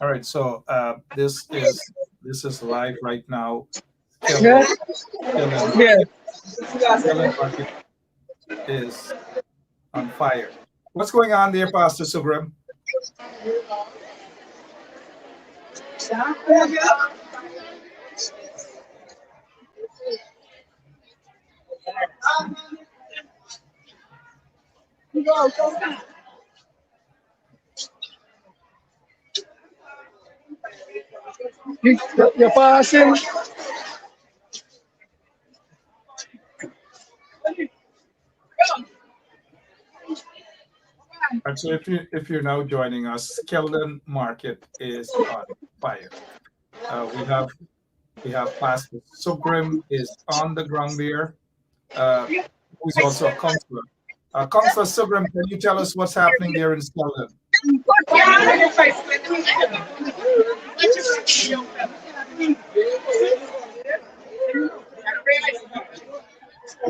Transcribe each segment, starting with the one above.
All right, so this is live right now. Yeah, Skeldon, Skeldon, yeah. Skeldon Market is on fire. What's going on there, Pastor Sugrim? You're passing. And so if you're now joining us, Skeldon Market is on fire. We have Pastor Sugrim is on the ground there, uh, who's also a counselor. Counselor Sugrim, can you tell us what's happening there in Skeldon?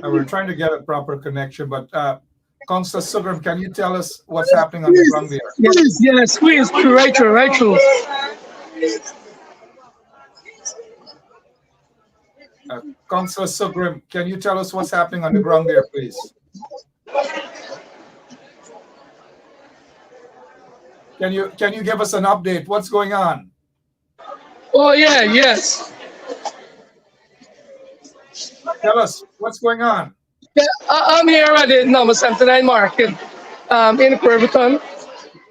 We're trying to get a proper connection, but Counselor Sugrim, can you tell us what's happening on the ground there? Yes, yes, squeeze through, right through, right through. Counselor Sugrim, can you tell us what's happening on the ground there, please? Can you give us an update? What's going on? Oh yeah, yes. Tell us what's going on. Yeah, I'm here at the number 79 market in Curveton.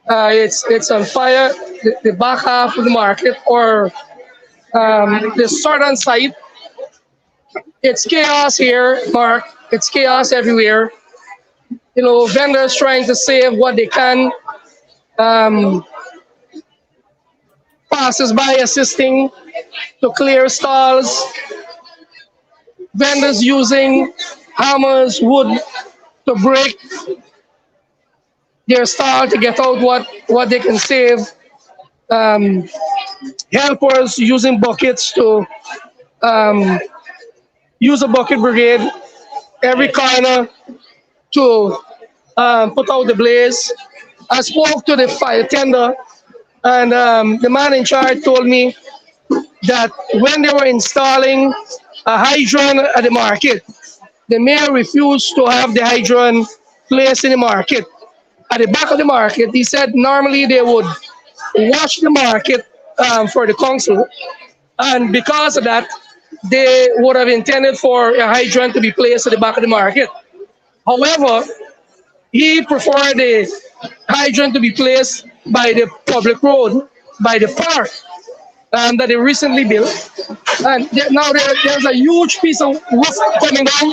It's on fire. The back half of the market, or the southern side. It's chaos here, Mark. It's chaos everywhere. You know, vendors trying to save what they can. Um, Passers-by assisting to clear stalls. Vendors using hammers, wood to break their stall to get out what they can save. Um, Helpers using buckets to um, use a bucket brigade every corner to put out the blaze. I spoke to the fire tender, and the man in charge told me that when they were installing a hydrant at the market, the mayor refused to have the hydrant placed in the market. At the back of the market, he said normally they would wash the market for the council, and because of that, they would have intended for a hydrant to be placed at the back of the market. However, he preferred the hydrant to be placed by the public road, by the park that they recently built. And now there's a huge piece of roof coming down.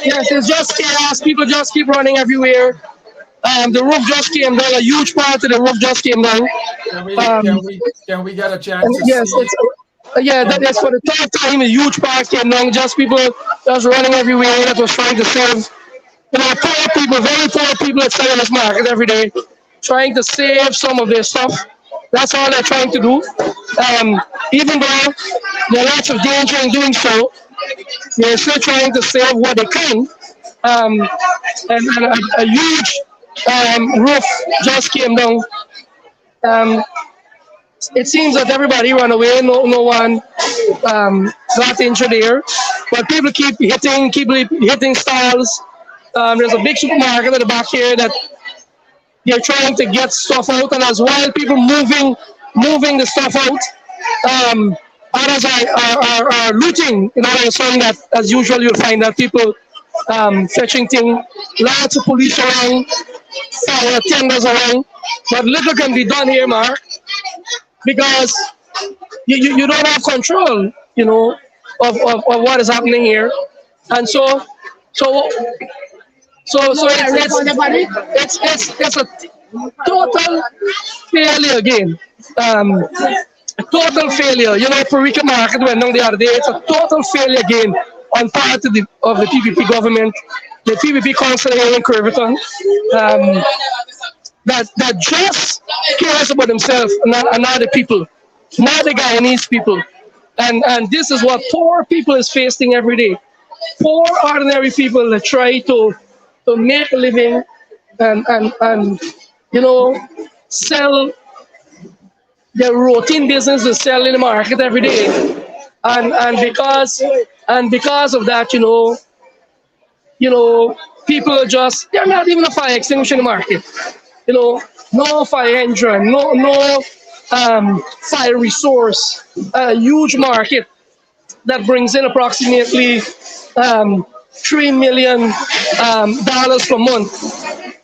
Yes, it's just chaos. People just keep running everywhere. The roof just came down. A huge part of the roof just came down. Can we Um, can we can we get a chance and to yes, see? it's yeah. Can That is for the third time. A huge part came down. Just people just running everywhere. That was trying to save. You know, poor people, very poor people that sell in this market every day, trying to save some of their stuff. That's all they're trying to do. Even though there are lots of danger in doing so, they're still trying to save what they can. Um, and a huge roof just came down. Um, it seems that everybody ran away. No one got injured there, but people keep hitting stalls. There's a big supermarket at the back here that they're trying to get stuff out, and as well, people moving the stuff out. Others are looting. You know, there's some that, as usual, you'll find that people fetching things, lots of police around, fire tenders around, but little can be done here, Mark, because you don't have control, you know, of what is happening here, and so it's a total failure again. A total failure. You know, Parika Market went down the other day. It's a total failure again on part of the PPP government, the PPP council here in Curveton, that just cares about themselves and not the people, not the Guyanese people. And this is what poor people is facing every day. Poor ordinary people that try to make a living and you know, sell their routine business is selling in the market every day, and because of that, people are just they're not even a fire extinguisher in the market. You know, no fire hydrant, no fire resource, a huge market that brings in approximately $3 million per month,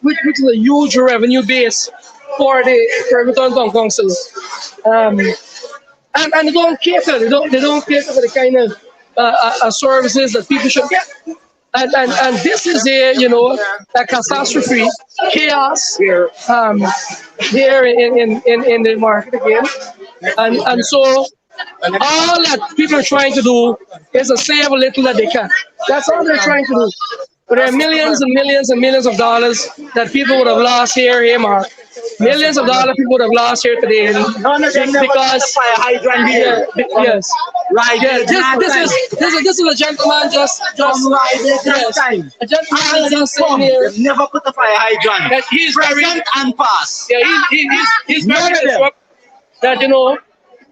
which is a huge revenue base for the Ferguson Town Council. Um, and they don't cater. They don't cater for the kind of services that people should get. And this is a catastrophe, chaos here in the market again. And so all that people are trying to do is to save a little that they can. That's all they're trying to do. But there are millions and millions and millions of dollars that people would have lost here, Mark. Millions of dollars people would have lost here today. None of them never Because put a fire hydrant here. yes, Right. yeah, this is a gentleman just Right there yes, time. a gentleman just saying Come, here they've never put a fire hydrant. that he's very Present and past. yeah he's None very of them. disrupt that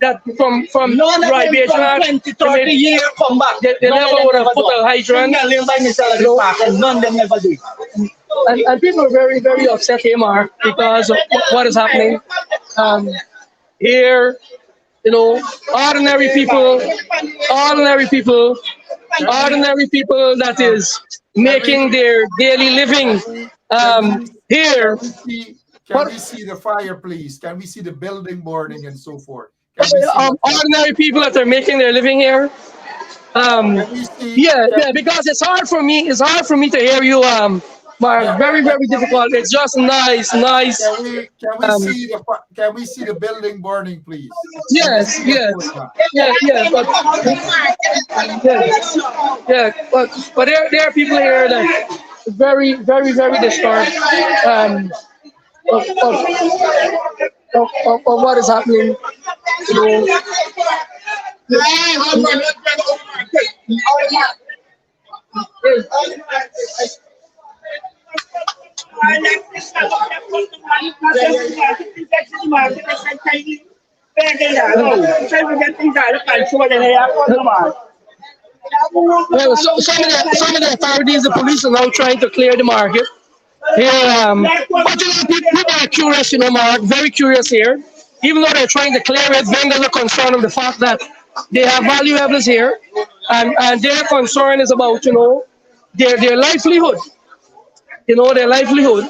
that from None of right them from 20, 30 years come back. they None of never them would have never put do. a hydrant. Million by Mr. No. Park, and none of them never do. And people are very, very upset here, Mark, because of what is happening here. Ordinary people that is making their daily living here. Can we see the fire, please? Can we see the building burning and so forth? Can we see Ordinary people that are making their living here. can we see, Yeah, because it's hard for me to hear you, Mark. Very, very difficult. It's just nice. can we see the building burning, please? Yes, Yeah. but but there are people here that very, very, very disturbed of, of what is happening. Well, some of the authorities, the police are now trying to clear the market here. But people are curious, Mark, very curious here. Even though they're trying to clear it, vendors are concerned of the fact that they have valuables here, and their concern is about their livelihood. Their livelihood.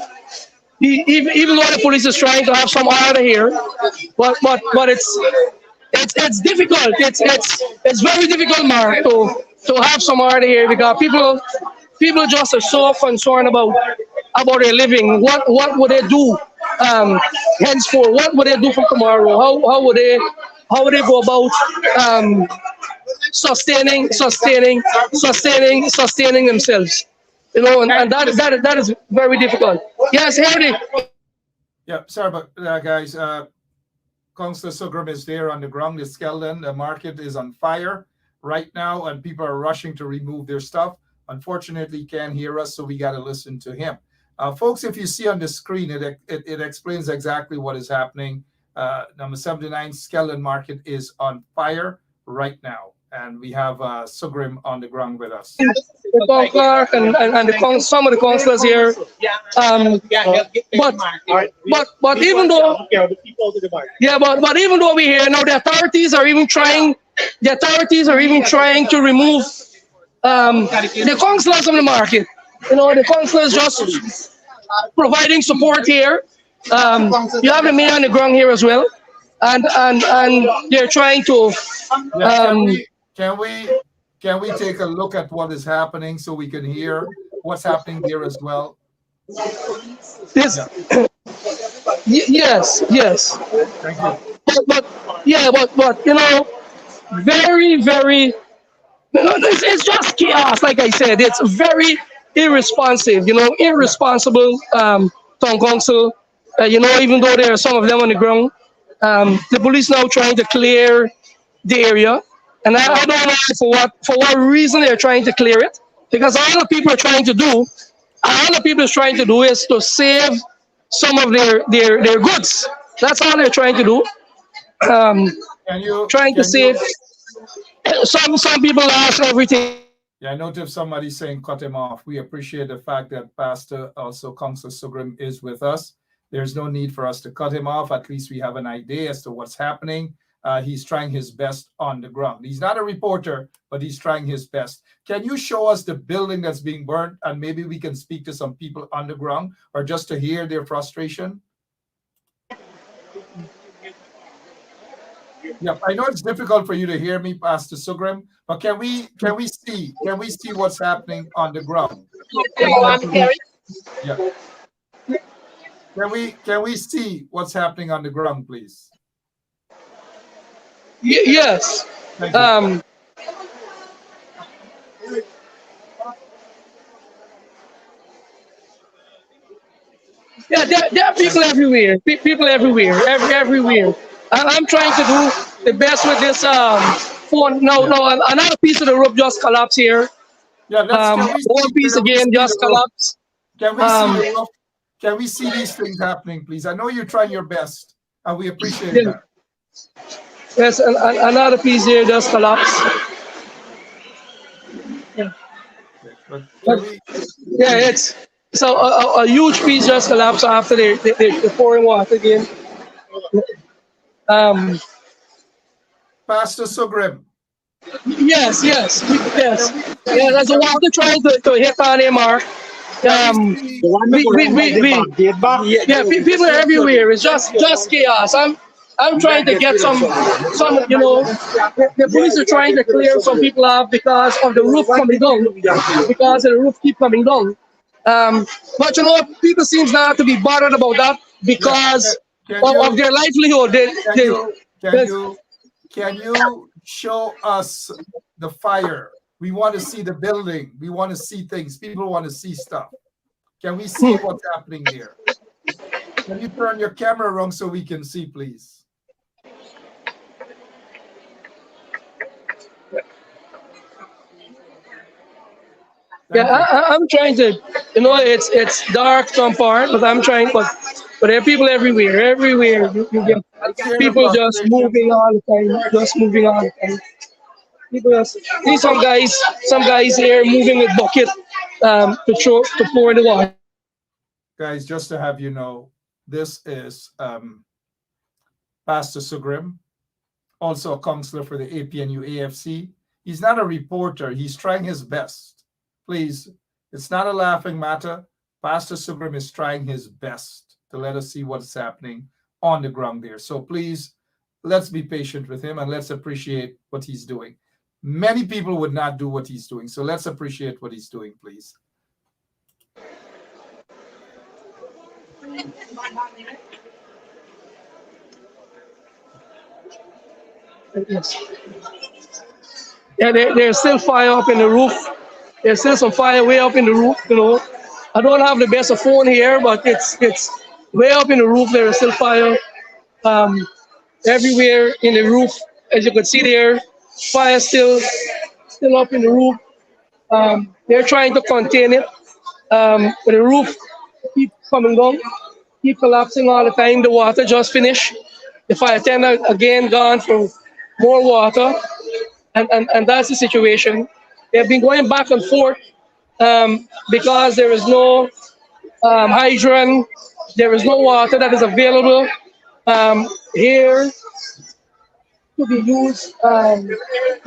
Even though the police is trying to have some order here, but it's difficult. It's very difficult, Mark, to have some order here because people just are so concerned about their living. What would they do henceforth? What would they do from tomorrow? How would they go about sustaining themselves? And that is very difficult. Yes, Harry. Yeah, sorry, but guys, Councillor Sugrum is there on the ground. The Skeldon, the market is on fire right now, and people are rushing to remove their stuff. Unfortunately, he can't hear us, so we got to listen to him. Folks, if you see on the screen, it explains exactly what is happening. Number 79, Skeldon Market is on fire right now, and we have Sugrum on the ground with us. The town clerk and some of the councillors here. But even though but even though we hear now the authorities are even trying to remove the councillors from the market. The councillors just providing support here. You have the mayor on the ground here as well, and they're trying to. Can we take a look at what is happening so we can hear what's happening there as well? This, yes. Thank you. But very, very. It's just chaos. Like I said, it's very irresponsive. Irresponsible town council. Even though there are some of them on the ground, the police now trying to clear the area. And I don't know for what reason they're trying to clear it, because all the people are trying to do is to save some of their goods. That's all they're trying to do. um, Can you trying to can save. you Some people lost everything. Yeah, I noticed somebody saying cut him off. We appreciate the fact that Pastor, also Councillor Sugrim, is with us. There's no need for us to cut him off. At least we have an idea as to what's happening. He's trying his best on the ground. He's not a reporter, but he's trying his best. Can you show us the building that's being burnt, and maybe we can speak to some people on the ground, or just to hear their frustration? Yeah, I know it's difficult for you to hear me, Pastor Sugrim, but can we see what's happening on the ground? Yeah. Can we see what's happening on the ground, please? Yes. Thank you. Yeah, there are people everywhere. People everywhere, everywhere. I'm trying to do the best with this phone. No, another piece of the roof just collapsed here. Yeah, One piece again just collapsed. Can we see the roof? Can we see these things happening, please? I know you're trying your best, and we appreciate Yeah. that. Yes, another piece here just collapsed. But can we? Yeah, it's so a huge piece just collapsed after they're pouring water again. Pastor Sugrim, Yes. There's a water trying to hit on him, Mark. People are everywhere. It's just chaos. I'm trying to get some, the police are trying to clear some people off because of the roof coming down, because the roof keep coming down. But people seems not to be bothered about that because of their livelihood. Can you show us the fire? We want to see the building. We want to see things. People want to see stuff. Can we see what's happening there? Can you turn your camera around so we can see, please? I'm trying to, it's dark some part, but I'm trying, but there are people everywhere. You get people just moving all the time, People just, see some guys here moving with bucket to pour the water. Guys, just to have you know, this is Pastor Sugrim, also a counselor for the APNU AFC. He's not a reporter. He's trying his best. Please, it's not a laughing matter. Pastor Sugrim is trying his best to let us see what's happening on the ground there. So please, let's be patient with him and let's appreciate what he's doing. Many people would not do what he's doing. So let's appreciate what he's doing, please. Yeah, there's still fire up in the roof. There's still some fire way up in the roof, I don't have the best of phone here, but it's way up in the roof. There is still fire everywhere in the roof. As you can see there, fire still up in the roof. They're trying to contain it. But the roof keep coming down, keep collapsing all the time. The water just finished. The fire tender again gone for more water. And that's the situation. They've been going back and forth because there is no hydrant, there is no water that is available here to be used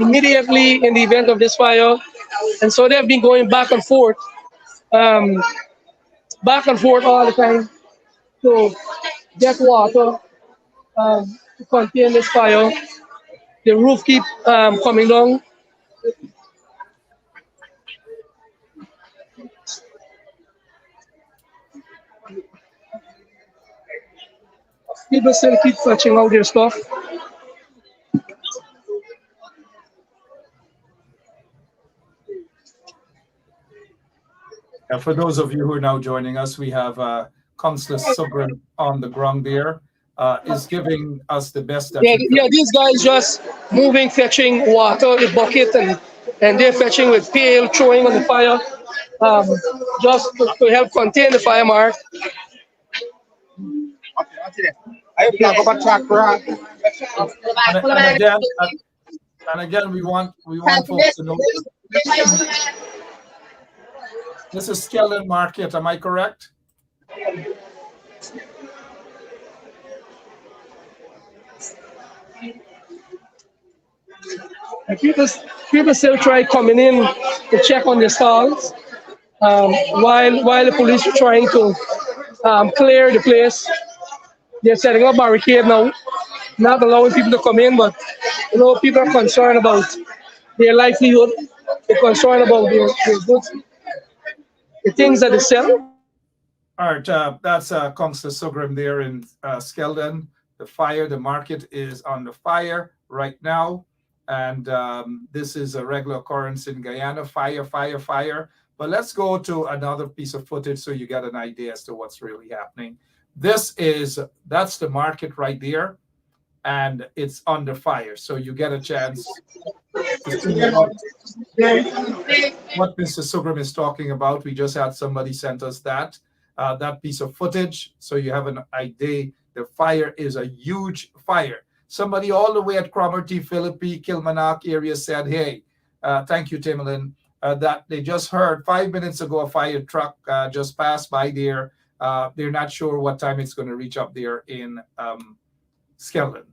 immediately in the event of this fire. And so they've been going back and forth all the time to get water to contain this fire. The roof keep coming down. People still keep fetching out their stuff. For those of you who are now joining us, we have Councillor Sugrim on the ground there. Is giving us the best that These guys just moving, fetching water with bucket, and they're fetching with pail, throwing on the fire, just to help contain the fire, Mark. And again, we want folks to know this is Skeldon Market. Am I correct? And people still try coming in to check on the stalls, while the police are trying to clear the place. They're setting up barricade now, not allowing people to come in, but people are concerned about their livelihood. They're concerned about their goods, the things that they sell. All right, that's Constable Sugram there in Skeldon. The market is on the fire right now. And this is a regular occurrence in Guyana, fire. But let's go to another piece of footage so you get an idea as to what's really happening. That's the market right there, and it's under fire. So you get a chance to see what Mr. Sugram is talking about. We just had somebody sent us that piece of footage, so you have an idea. The fire is a huge fire. Somebody all the way at Cromarty, Philippi, Kilmarnock area said, hey, thank you, Timlin, that they just heard 5 minutes ago a fire truck just passed by there. They're not sure what time it's going to reach up there in Skeldon.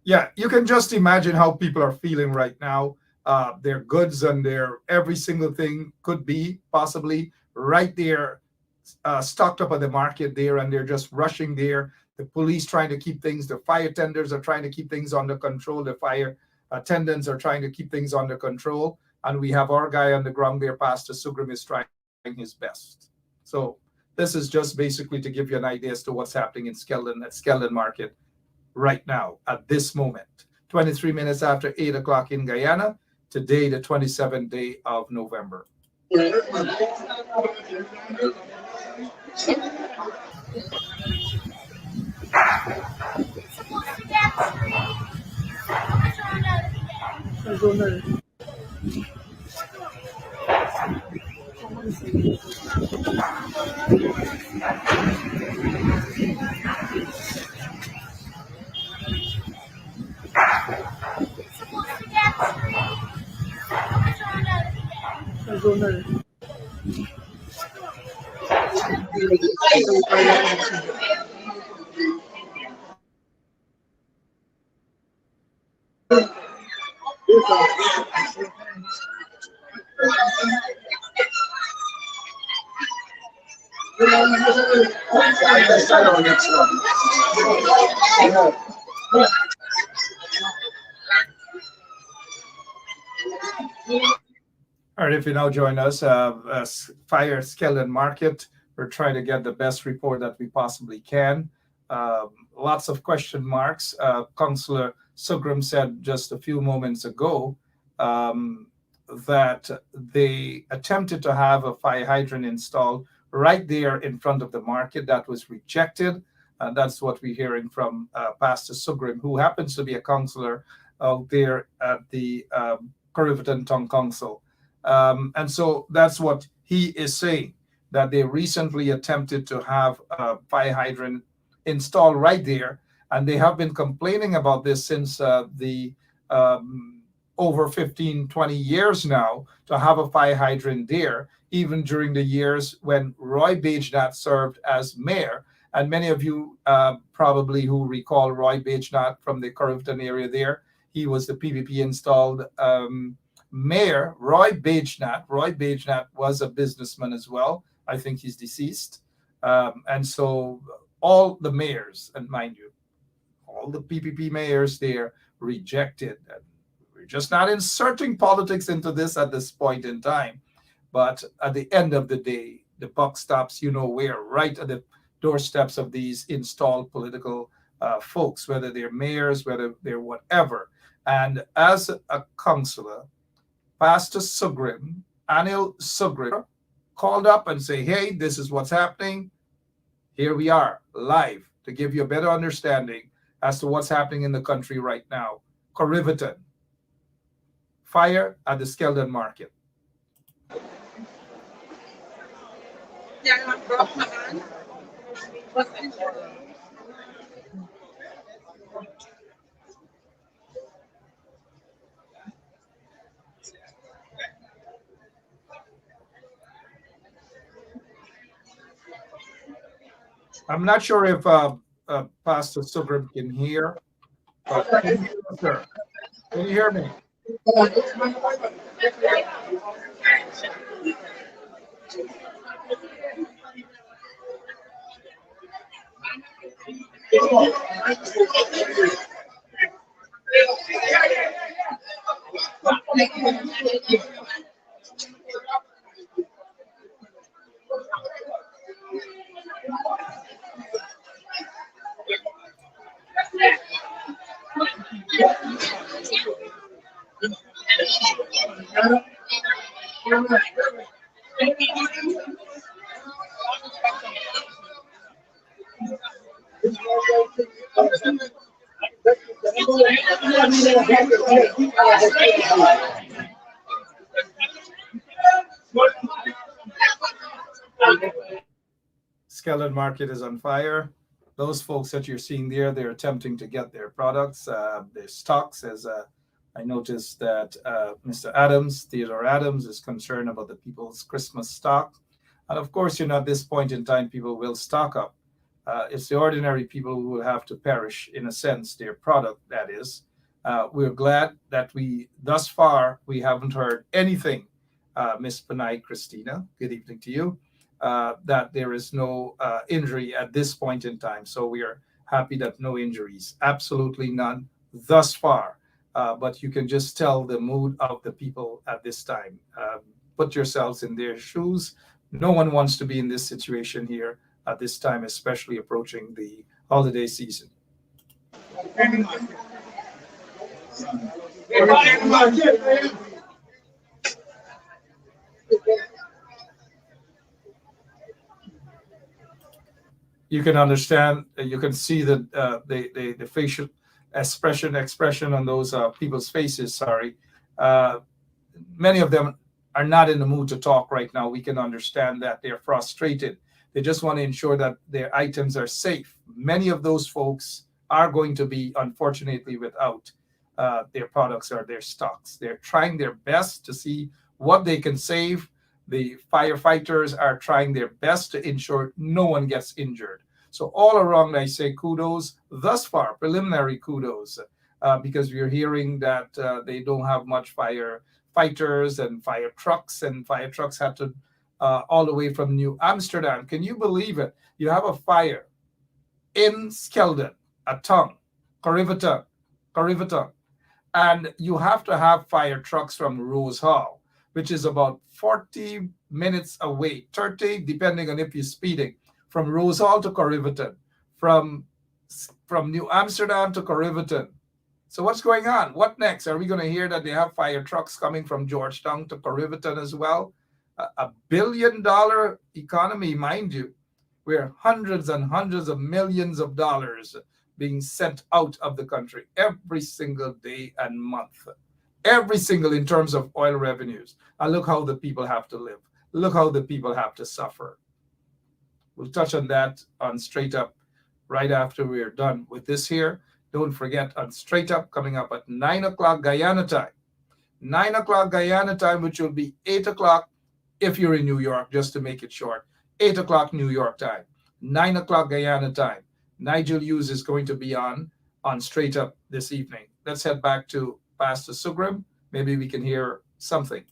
Yeah, you can just imagine how people are feeling right now. Their goods and their every single thing could be possibly right there, stocked up at the market there, and they're just rushing there. The police trying to keep things, the fire tenders are trying to keep things under control. The fire attendants are trying to keep things under control. And we have our guy on the ground there, Pastor Sugram, is trying his best. So this is just basically to give you an idea as to what's happening in Skeldon, at Skeldon Market right now, at this moment. 23 minutes after 8 o'clock in Guyana, today, the 27th day of November. All right, if you now join us, Fire Skeldon Market, we're trying to get the best report that we possibly can. Lots of question marks. Councillor Sugram said just a few moments ago that they attempted to have a fire hydrant installed right there in front of the market. That was rejected. That's what we're hearing from Pastor Sugram, who happens to be a councillor out there at the Corriverton Town Council. And so that's what he is saying, that they recently attempted to have a fire hydrant installed right there. And they have been complaining about this since the over 15, 20 years now, to have a fire hydrant there, even during the years when Roy Bagenat served as mayor. And many of you probably who recall Roy Bagenat from the Corriverton area there, he was the PPP installed mayor. Roy Bagenat was a businessman as well. I think he's deceased. And so all the mayors, and mind you, all the PPP mayors there rejected. And we're just not inserting politics into this at this point in time. But at the end of the day, the buck stops, where, right at the doorsteps of these installed political folks, whether they're mayors, whether they're whatever. And as a councillor, Pastor Sugrim, Anil Sugrim, called up and say, hey, this is what's happening. Here we are, live, to give you a better understanding as to what's happening in the country right now. Corriverton, fire at the Skeldon market. I'm not sure if Pastor Sugrim can hear, but can you hear us, sir? Can you hear me? Skeldon market is on fire. Those folks that you're seeing there, they're attempting to get their products, their stocks. As I noticed that Mr. Adams, Theodore Adams, is concerned about the people's Christmas stock. And of course, at this point in time, people will stock up. It's the ordinary people who will have to perish, in a sense, their product, that is. We're glad that thus far, we haven't heard anything, Miss Panay Christina, good evening to you, that there is no injury at this point in time. So we are happy that no injuries, absolutely none thus far. But you can just tell the mood of the people at this time. Put yourselves in their shoes. No one wants to be in this situation here at this time, especially approaching the holiday season. You can understand, you can see the facial expression on those people's faces. Sorry. Many of them are not in the mood to talk right now. We can understand that they're frustrated. They just want to ensure that their items are safe. Many of those folks are going to be, unfortunately, without their products or their stocks. They're trying their best to see what they can save. The firefighters are trying their best to ensure no one gets injured. So all around, I say kudos thus far, preliminary kudos, because we're hearing that they don't have much firefighters and fire trucks had to all the way from New Amsterdam. Can you believe it? You have a fire in Skeldon, a town, Corriverton, and you have to have fire trucks from Rose Hall, which is about 40 minutes away, 30, depending on if you're speeding, from Rose Hall to Corriverton, from New Amsterdam to Corriverton. So what's going on? What next? Are we going to hear that they have fire trucks coming from Georgetown to Corriverton as well? A $1 billion economy, mind you, where hundreds and hundreds of millions of dollars being sent out of the country every single day and month. Every single, in terms of oil revenues. And look how the people have to live. Look how the people have to suffer. We'll touch on that on Straight Up right after we're done with this here. Don't forget on Straight Up coming up at 9 o'clock Guyana time. 9 o'clock Guyana time, which will be 8 o'clock if you're in New York, just to make it short. 8 o'clock New York time. 9 o'clock Guyana time. Nigel Hughes is going to be on Straight Up this evening. Let's head back to Pastor Sugrim. Maybe we can hear something.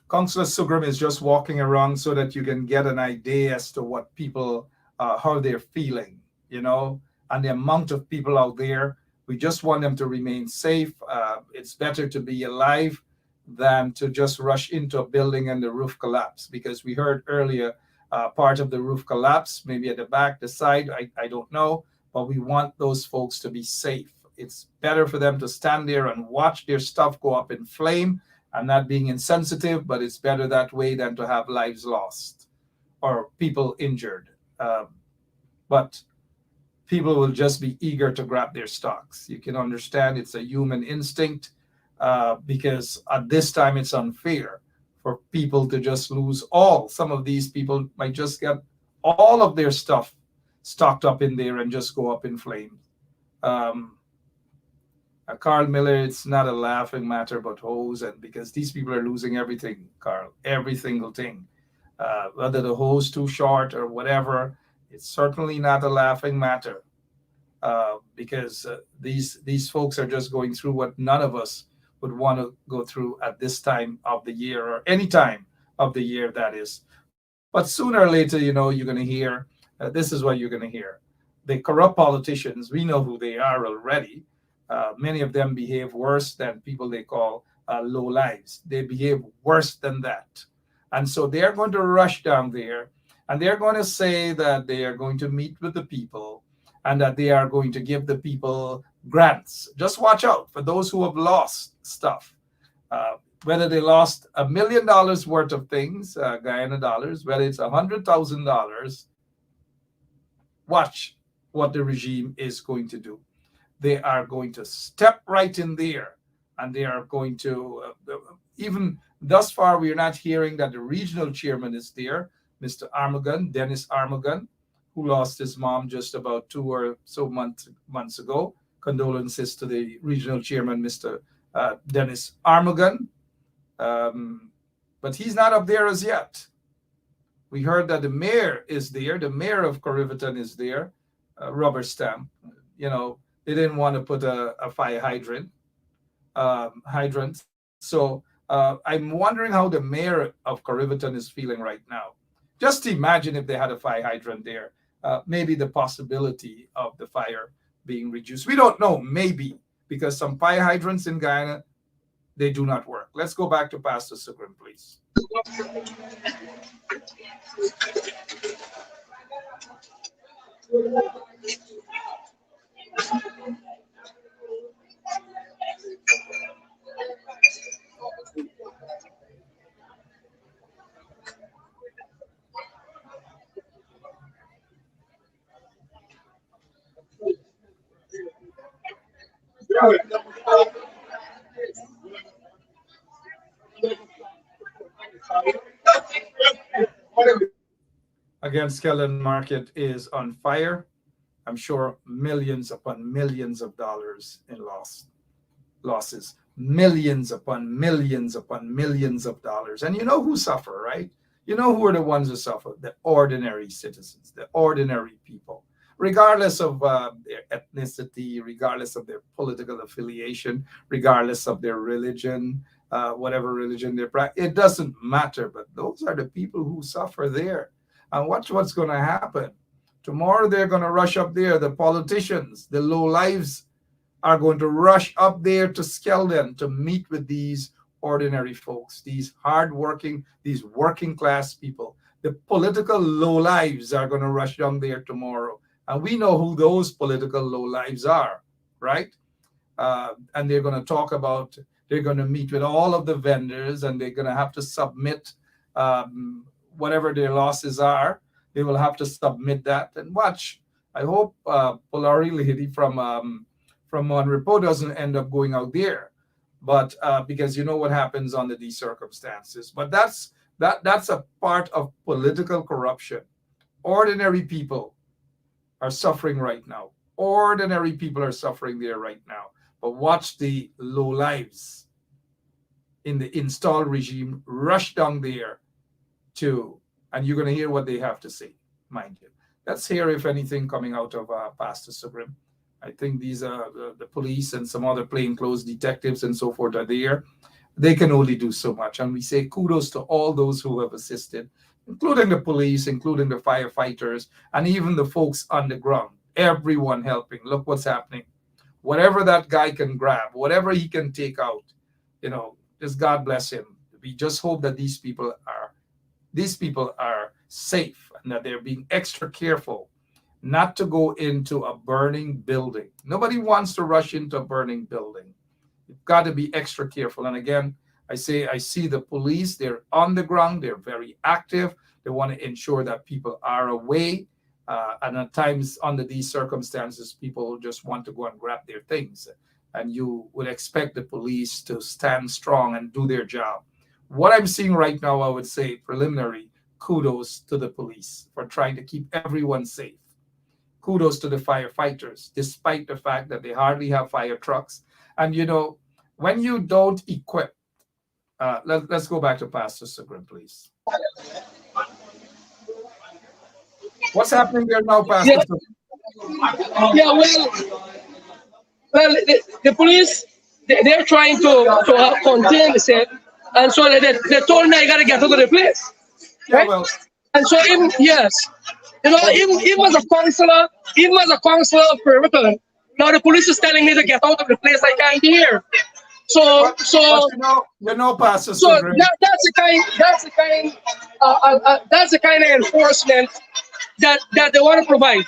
Councillor Sugram is just walking around so that you can get an idea as to what people, how they're feeling, you know, and the amount of people out there. We just want them to remain safe. It's better to be alive than to just rush into a building and the roof collapse, because we heard earlier part of the roof collapse, maybe at the back, the side, I don't know, but we want those folks to be safe. It's better for them to stand there and watch their stuff go up in flame. I'm not being insensitive, but it's better that way than to have lives lost or people injured. But people will just be eager to grab their stocks. You can understand it's a human instinct, because at this time it's unfair for people to just lose all. Some of these people might just get all of their stuff stocked up in there and just go up in flames. Carl Miller, it's not a laughing matter, but hose, and because these people are losing everything, Carl, every single thing. Whether the hose too short or whatever, it's certainly not a laughing matter, because these folks are just going through what none of us would want to go through at this time of the year, or any time of the year, that is. But sooner or later, you know, you're going to hear, this is what you're going to hear. The corrupt politicians, we know who they are already. Many of them behave worse than people they call low lives. They behave worse than that. And so they're going to rush down there, and they're going to say that they are going to meet with the people and that they are going to give the people grants. Just watch out for those who have lost stuff. Whether they lost $1 million worth of things, Guyana dollars, whether it's $100,000, watch what the regime is going to do. They are going to step right in there, and they are going to, even thus far, we are not hearing that the regional chairman is there, Mr. Armagon, Dennis Armagon, who lost his mom just about 2 or so months ago. Condolences to the regional chairman, Mr. Dennis Armagon. But he's not up there as yet. We heard that the mayor is there. The mayor of Corriverton is there, rubber stamp. You know, they didn't want to put a fire hydrant. So I'm wondering how the mayor of Corriverton is feeling right now. Just imagine if they had a fire hydrant there. Maybe the possibility of the fire being reduced. We don't know, maybe, because some fire hydrants in Guyana, they do not work. Let's go back to Pastor Sugram, please. Again, Skeldon market is on fire. I'm sure millions upon millions of dollars in losses, millions upon millions upon millions of dollars. And you know who suffer, right? You know who are the ones who suffer? The ordinary citizens, the ordinary people, regardless of their ethnicity, regardless of their political affiliation, regardless of their religion, whatever religion they practice. It doesn't matter, but those are the people who suffer there. And watch what's going to happen. Tomorrow they're going to rush up there. The politicians, the low lives, are going to rush up there to Skeldon to meet with these ordinary folks, these hardworking, these working class people. The political low lives are going to rush down there tomorrow. And we know who those political low lives are, right? And they're going to talk about, they're going to meet with all of the vendors, and they're going to have to submit whatever their losses are. They will have to submit that. And watch, I hope Polari Lihidi from Monrepo doesn't end up going out there. But because you know what happens under these circumstances. But that's a part of political corruption. Ordinary people are suffering right now. Ordinary people are suffering there right now. But watch the low lives in the installed regime rush down there too, and you're going to hear what they have to say, mind you. Let's hear, if anything, coming out of Pastor Sugram. I think these are the police and some other plainclothes detectives and so forth are there. they can only do so much. And we say kudos to all those who have assisted, including the police, including the firefighters, and even the folks on the ground. Everyone helping. Look what's happening. Whatever that guy can grab, whatever he can take out, just God bless him. We just hope that these people are safe and that they're being extra careful not to go into a burning building. Nobody wants to rush into a burning building. You've got to be extra careful. And again, I see the police, they're on the ground, they're very active. They want to ensure that people are away. And at times, under these circumstances, people just want to go and grab their things. And you would expect the police to stand strong and do their job. What I'm seeing right now, I would say preliminary, kudos to the police for trying to keep everyone safe. Kudos to the firefighters, despite the fact that they hardly have fire trucks. And, when you don't equip, let's go back to Pastor Sugrim, please. What's happening there now, Pastor Sugrim? Yeah, well, the police, they're trying to contain the set, and so they told me I got to get out of the place. Right? Yeah, well, and so even as a counselor of Perimeter, now the police is telling me to get out of the place. I can't be here. but Pastor So Sugrim. that's the kind of enforcement that they want to provide.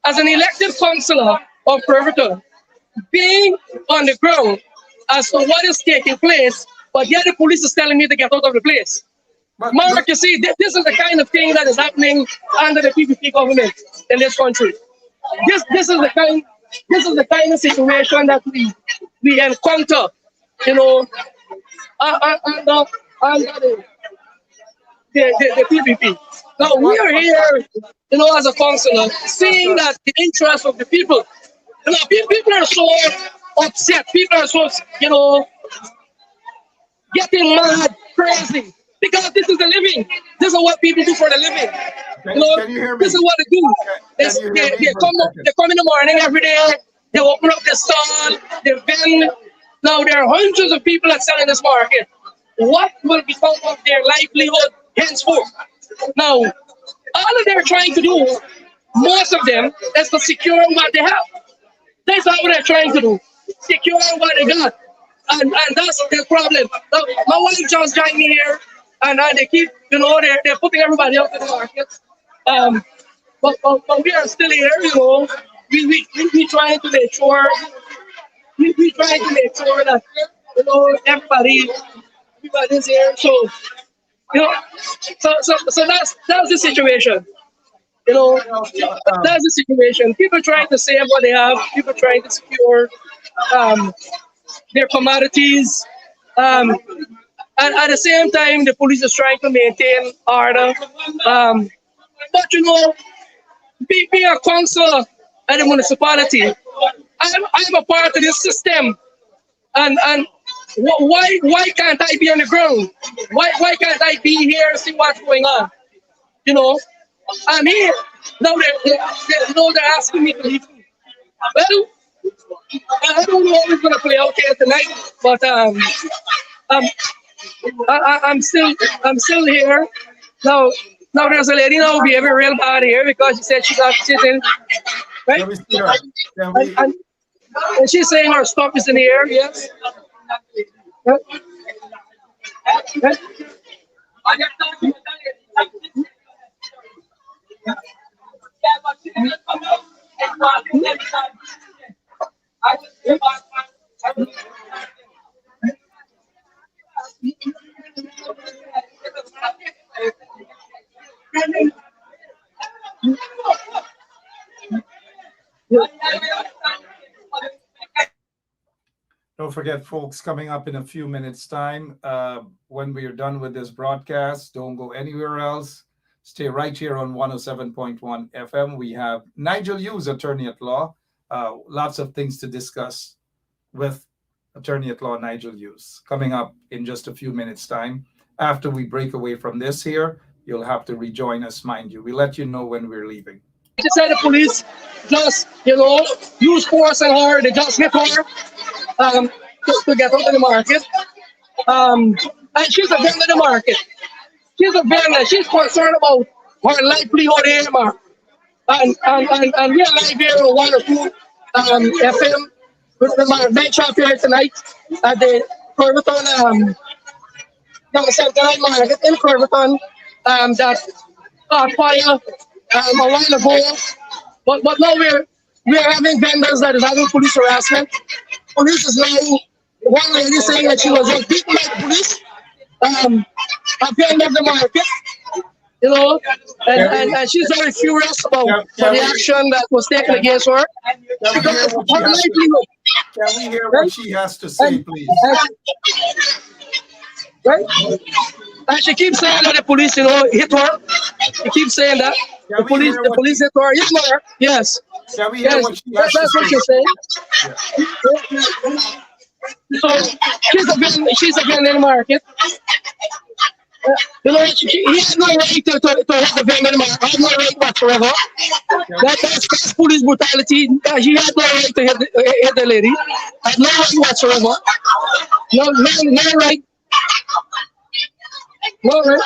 As an elected councillor of Perimeter, being on the ground as to what is taking place, but yet the police is telling me to get out of the place. Mark, you see, this is the kind of thing that is happening under the PPP government in this country. This is the kind of situation that we encounter, under the PPP. Now we are here, as a councillor, seeing that the interest of the people. People are so upset. People are so, getting mad, crazy. Because this is the living. This is what people do for the living. Can you hear me? This is what they do. They come in the morning every day. They open up the stall. They vend. Now there are hundreds of people that sell in this market. What will become of their livelihood henceforth? Now, all that they're trying to do, most of them, is to secure what they have. That's all they're trying to do. Secure what they got. And that's the problem. Now, my wife just joined me here. And they keep, they're putting everybody out in the market. But we are still here, we trying to make sure, that, everybody's here. So that's the situation. That's the situation. People trying to save what they have. People trying to secure their commodities. And at the same time, the police is trying to maintain order. But being a councillor at the municipality, I'm a part of this system. And why can't I be on the ground? Why can't I be here and see what's going on? I'm here. Now they're asking me to leave. Well, I don't know how it's gonna play out here tonight, but I'm still here. Now there's a lady now behaving real bad here because she said she got sitting, right? And she's saying her stuff is in the air, yes. Right? Don't forget, folks, coming up in a few minutes' time, when we are done with this broadcast, don't go anywhere else. Stay right here on 107.1 FM. We have Nigel Hughes, attorney at law. Lots of things to discuss with attorney at law Nigel Hughes. Coming up in just a few minutes' time. After we break away from this here, you'll have to rejoin us, mind you. We'll let you know when we're leaving. She said the police just, use force on her. They just hit her. to get out in the market. And she's a vendor in the market. She's a vendor. She's concerned about her livelihood here, Mark. And we are live here on 102 FM with my night shop here tonight at the Corverton Central Market in Corverton. That caught fire a while ago. But now we are having vendors that is having police harassment. Police is now one lady saying that she was just beaten by the police. A vendor of the market. You know, and she's very furious about the action that was taken against her. Can we hear what she has to say, please? Right? And she keeps saying that the police, you know, hit her. She keeps saying that the police hit her. Yes, ma'am. Yes. Can we hear what she has That's to what say? she's saying. So she's a vendor in the market. You know, he has no right to hit the vendor in the market. He has no right whatsoever. That's police brutality. He has no right to hit the lady. Has no right whatsoever. No right. No right.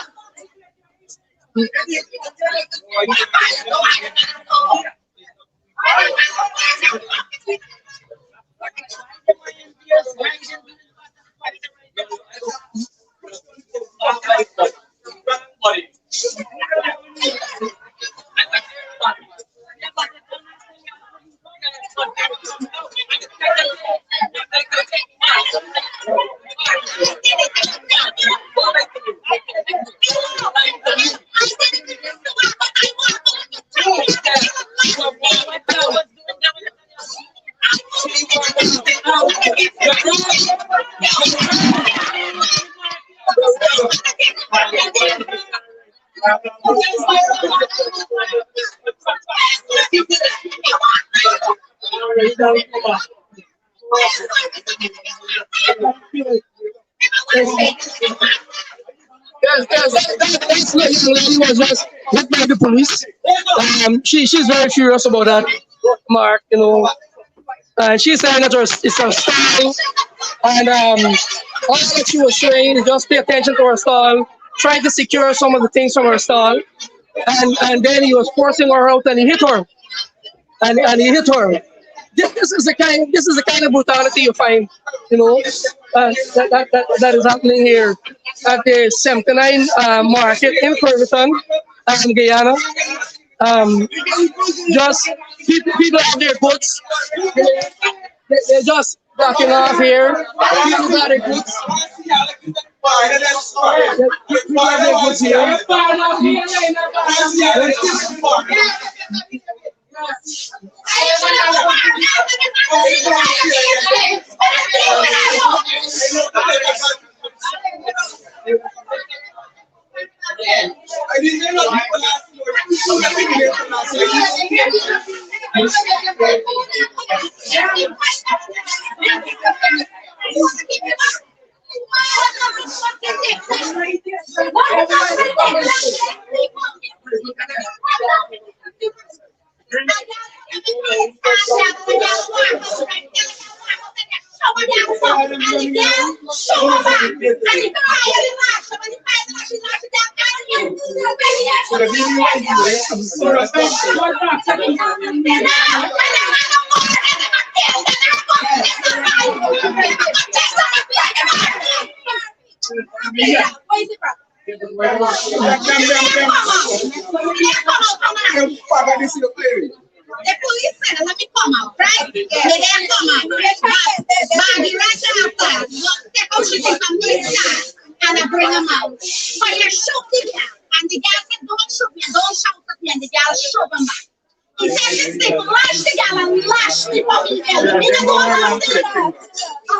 This lady was just hit by the police. She's very furious about that, Mark. You know, she's saying that it's her style, and all that she was saying is just pay attention to her style, trying to secure some of the things from her stall, and then he was forcing her out, and he hit her, and he hit her. This is the kind of brutality you find, you know, that is happening here at the 79 market in Corverton, Guyana. Just people have their goods. They're just backing off here. People got their goods. People have their goods here. The police said, let me come out, right? They didn't come out. Maggie right after, take out the thing from me and I bring them out. But you shoot the girl, and the girl said, don't shoot me, don't shout at me, and the girl shoot them back. He said this thing, lash the girl and lash the fucking girl. He didn't go around the girl.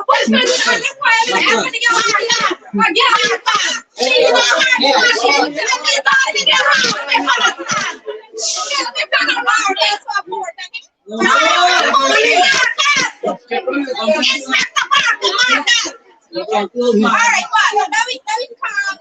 What's going on? This way, I'm going to get hard. Or get hard fast. She didn't go hard. She thought to get hard. They put us fast. They put us hard. That's what I'm for. All right, well, let me calm.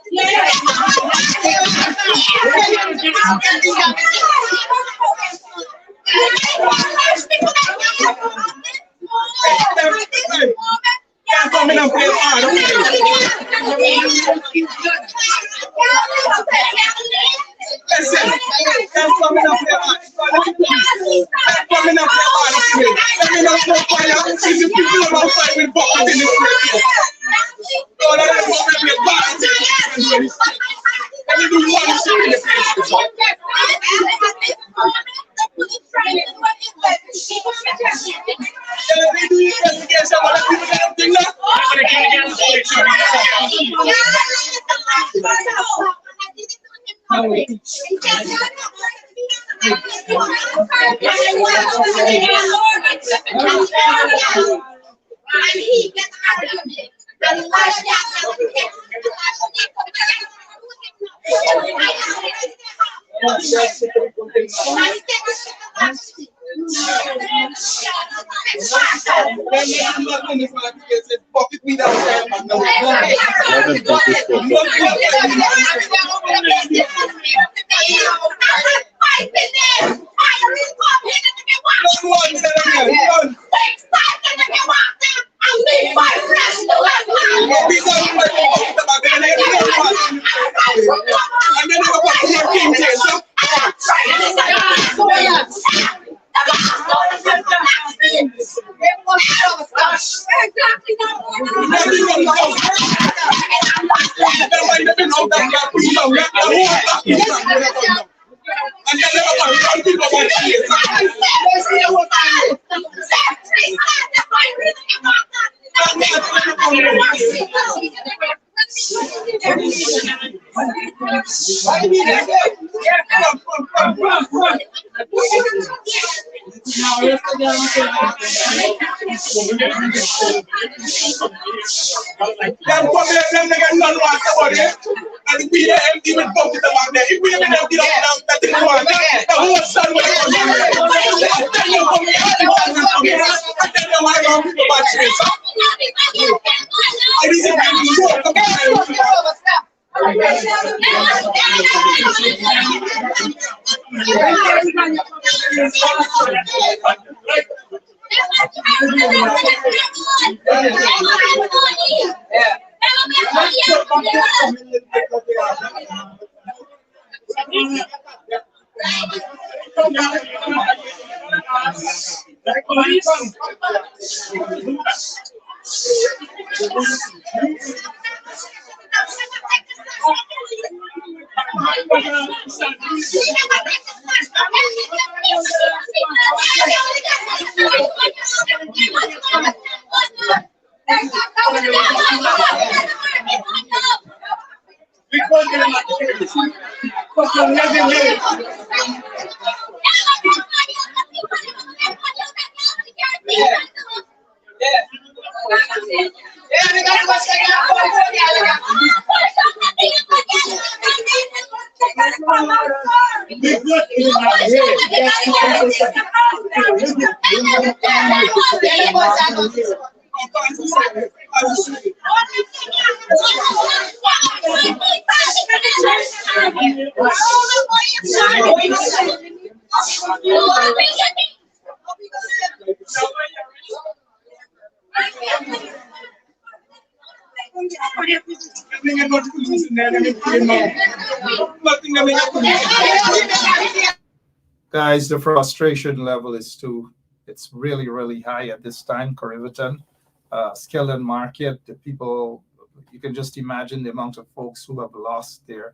Guys, the frustration level is too, it's really, really high at this time. Corriverton, Skeldon Market, the people, you can just imagine the amount of folks who have lost their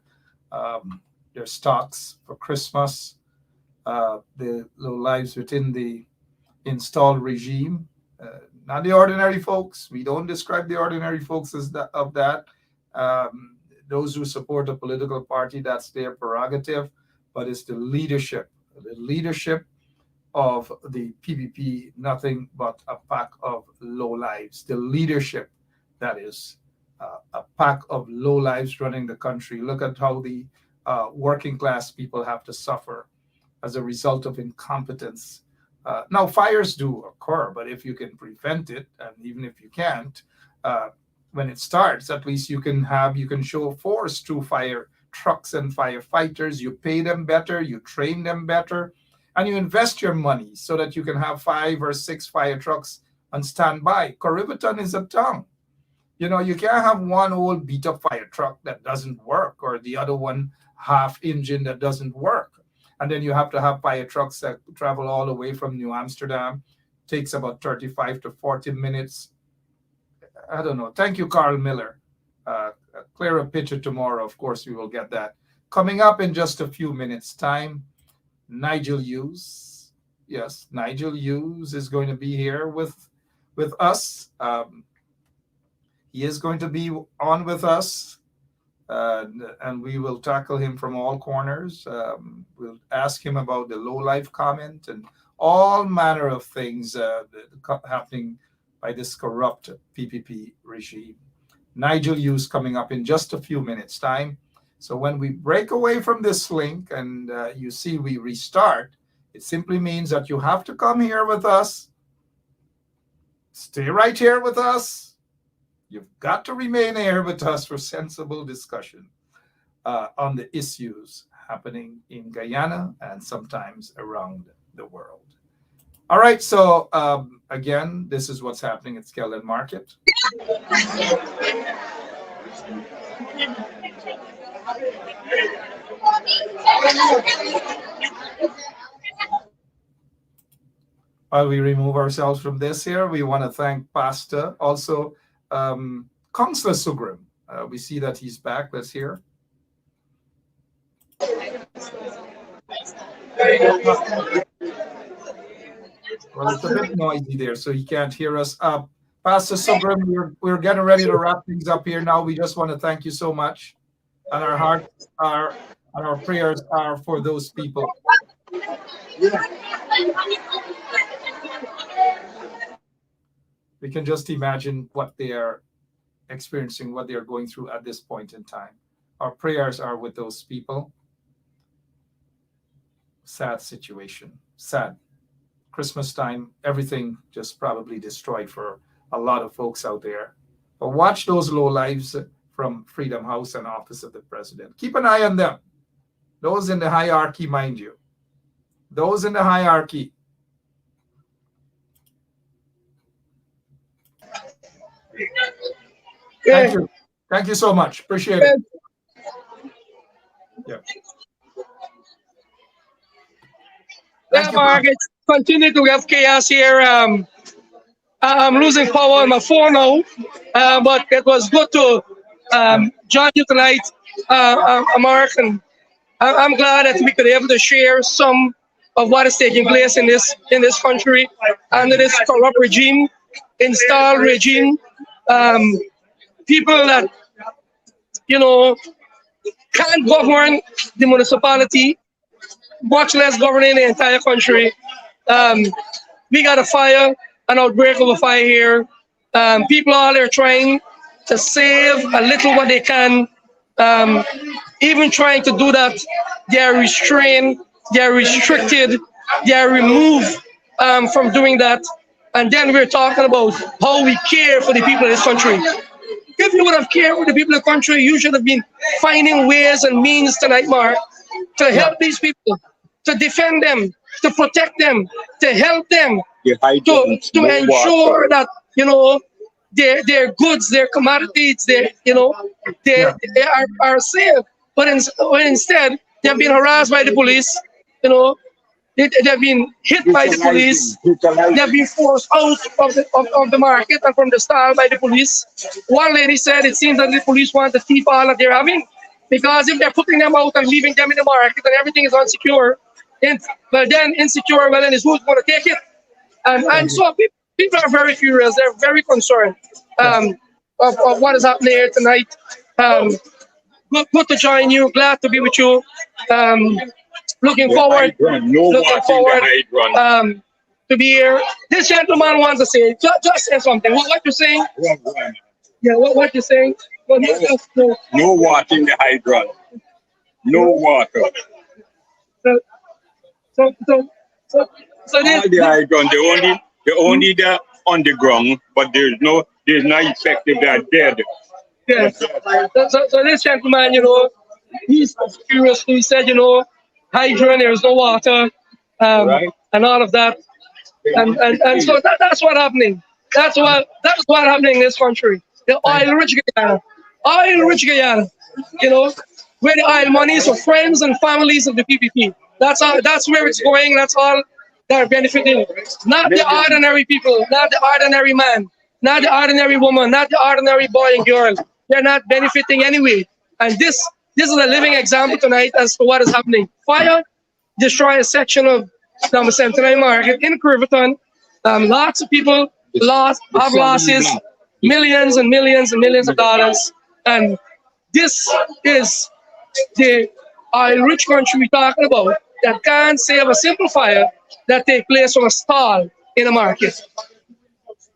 stocks for Christmas, the low lives within the installed regime. Not the ordinary folks. We don't describe the ordinary folks as that. Those who support a political party, that's their prerogative, but it's the leadership of the PPP, nothing but a pack of low lives. The leadership, that is, a pack of low lives running the country. Look at how the working class people have to suffer as a result of incompetence. Now, fires do occur, but if you can prevent it, and even if you can't, when it starts, at least you can show force through fire trucks and firefighters. You pay them better, you train them better, and you invest your money so that you can have 5 or 6 fire trucks on standby. Corriverton is a town. You know, you can't have one old beat up fire truck that doesn't work, or the other one half engine that doesn't work. And then you have to have fire trucks that travel all the way from New Amsterdam. Takes about 35 to 40 minutes. I don't know. Thank you, Carl Miller. clearer picture tomorrow. Of course, we will get that. Coming up in just a few minutes' time, Nigel Hughes. Yes, Nigel Hughes is going to be here with us. He is going to be on with us, and we will tackle him from all corners. We'll ask him about the low-life comment and all manner of things happening by this corrupt PPP regime. Nigel Hughes coming up in just a few minutes' time. So when we break away from this link and you see we restart, it simply means that you have to come here with us. Stay right here with us. You've got to remain here with us for sensible discussion on the issues happening in Guyana and sometimes around the world. All right, so again, this is what's happening at Skeldon Market. While we remove ourselves from this here, we want to thank Pastor, also Counselor Sugrim. We see that he's back. Let's hear. Well, it's a bit noisy there, so he can't hear us. Pastor Sugrim, we're getting ready to wrap things up here now. We just want to thank you so much. And our hearts are, and our prayers are for those people. We can just imagine what they are experiencing, what they are going through at this point in time. Our prayers are with those people. Sad situation, sad. Christmas time, everything just probably destroyed for a lot of folks out there. But watch those low lives from Freedom House and Office of the President. Keep an eye on them. Those in the hierarchy, mind you. Those in the hierarchy. Thank you. Thank you so much. Appreciate it. Yeah. Yeah, Mark, it's continue to have chaos here. I'm losing power on my phone now, but it was good to join you tonight, Mark, and I'm glad that we could be able to share some of what is taking place in this country under this corrupt regime, installed regime. People that can't govern the municipality, much less governing the entire country. We got a fire, an outbreak of a fire here. People are there trying to save a little what they can. Even trying to do that, they are restrained, they are restricted, they are removed from doing that. And then we're talking about how we care for the people of this country. If you would have cared for the people of the country, you should have been finding ways and means tonight, Mark, to help these people, to defend them, to protect them, to help them, to ensure that their goods, their commodities, they are safe. But instead, they've been harassed by the police. They've been hit by the police. They've been forced out of the market and from the stall by the police. One lady said it seems that the police want to thief all that they're having, because if they're putting them out and leaving them in the market and everything is unsecure, then insecure, then is who's going to take it? And so people are very curious. They're very concerned of what is happening here tonight. Good to join you. Glad to be with you. Looking forward to be here. This gentleman wants to say, just say something. What you're saying? Yeah, what you're saying? Well, no water in the hydrant. No water. So all the hydrant, they only there on the ground, but there's no effective. They are dead. Yes. So this gentleman, he's curious. He said, hydrant, there's no water, right, and all of that, and so that's what's happening. That's what happening in this country. The oil-rich Guyana, where the oil money is for friends and families of the PPP. That's where it's going. That's all they're benefiting. Not the ordinary people, not the ordinary man, not the ordinary woman, not the ordinary boy and girl. they're not benefiting anyway. And this is a living example tonight as to what is happening. Fire destroy a section of number 79 market in Curveton. Lots of people have losses, millions and millions and millions of dollars. And this is the rich country we're talking about that can't save a simple fire that take place from a stall in a market.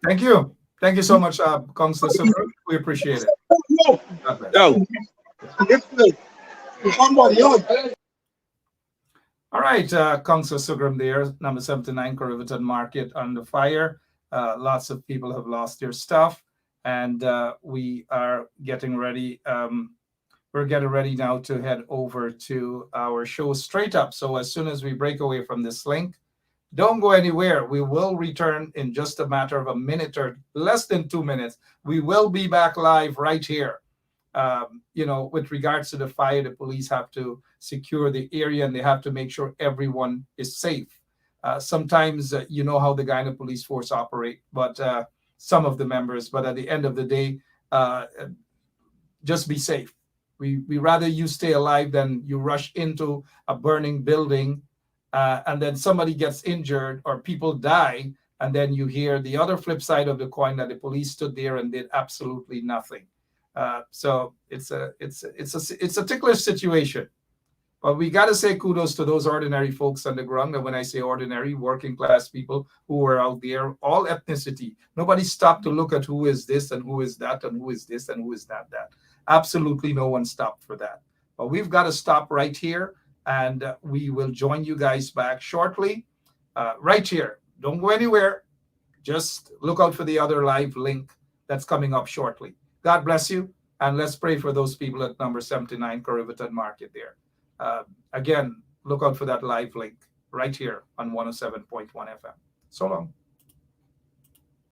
Thank you. Thank you so much, Councillor Sugrum. We appreciate it. God bless. No. All right, Councillor Sugrum there, number 79, Riverton Market under fire. Lots of people have lost their stuff, and we are getting ready. We're getting ready now to head over to our show Straight Up. So as soon as we break away from this link, don't go anywhere. We will return in just a matter of a minute or less than 2 minutes. We will be back live right here. With regards to the fire, the police have to secure the area and they have to make sure everyone is safe. Sometimes you know how the Guyana Police Force operate, but some of the members, but at the end of the day, just be safe. We rather you stay alive than you rush into a burning building and then somebody gets injured or people die, and then you hear the other flip side of the coin that the police stood there and did absolutely nothing. So it's a ticklish situation. But we got to say kudos to those ordinary folks on the ground. And when I say ordinary, working class people who were out there, all ethnicity. Nobody stopped to look at who is this and who is that and who is this and who is not that. Absolutely no one stopped for that. But we've got to stop right here, and we will join you guys back shortly right here. Don't go anywhere. Just look out for the other live link that's coming up shortly. God bless you. And let's pray for those people at number 79 Riverton Market there. Again, look out for that live link right here on 107.1 FM. So long.